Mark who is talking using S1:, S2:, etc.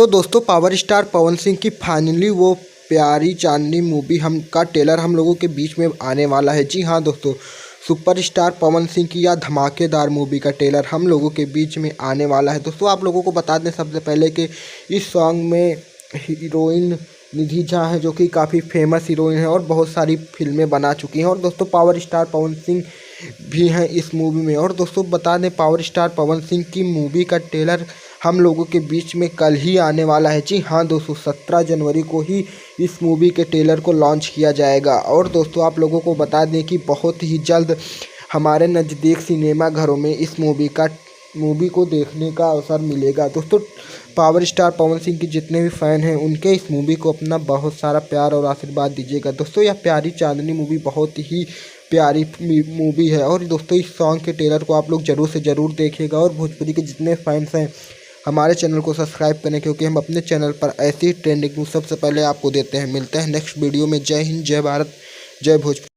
S1: तो दोस्तों power star Pawan Singh की फाइनली वो प्यारी चांदनी मूवी का ट्रेलर हम लोगों के बीच में आने वाला है। जी हाँ दोस्तों, सुपरस्टार पवन सिंह की यह धमाकेदार मूवी का ट्रेलर हम लोगों के बीच में आने वाला है। दोस्तों आप लोगों को बता दें सबसे पहले कि इस सॉन्ग में हीरोइन निधि झा है, जो कि काफ़ी फेमस हीरोइन है और बहुत सारी फिल्में बना चुकी हैं। और दोस्तों पावर स्टार पवन सिंह भी हैं इस मूवी में। और दोस्तों बता दें पावर स्टार पवन सिंह की मूवी का ट्रेलर हम लोगों के बीच में कल ही आने वाला है। जी हाँ दोस्तों, 17 जनवरी को ही इस मूवी के ट्रेलर को लॉन्च किया जाएगा। और दोस्तों आप लोगों को बता दें कि बहुत ही जल्द हमारे नज़दीक सिनेमा घरों में इस मूवी को देखने का अवसर मिलेगा। दोस्तों पावर स्टार पवन सिंह के जितने भी फ़ैन हैं उनके इस मूवी को अपना बहुत सारा प्यार और आशीर्वाद दीजिएगा। दोस्तों यह प्यारी चांदनी मूवी बहुत ही प्यारी मूवी है। और दोस्तों इस सॉन्ग के ट्रेलर को आप लोग ज़रूर से ज़रूर देखिएगा। और भोजपुरी के जितने फैंस हैं हमारे चैनल को सब्सक्राइब करें, क्योंकि हम अपने चैनल पर ऐसी ट्रेंडिंग न्यूज़ सबसे पहले आपको देते हैं। मिलते हैं नेक्स्ट वीडियो में। जय हिंद, जय भारत, जय भोजपुरी।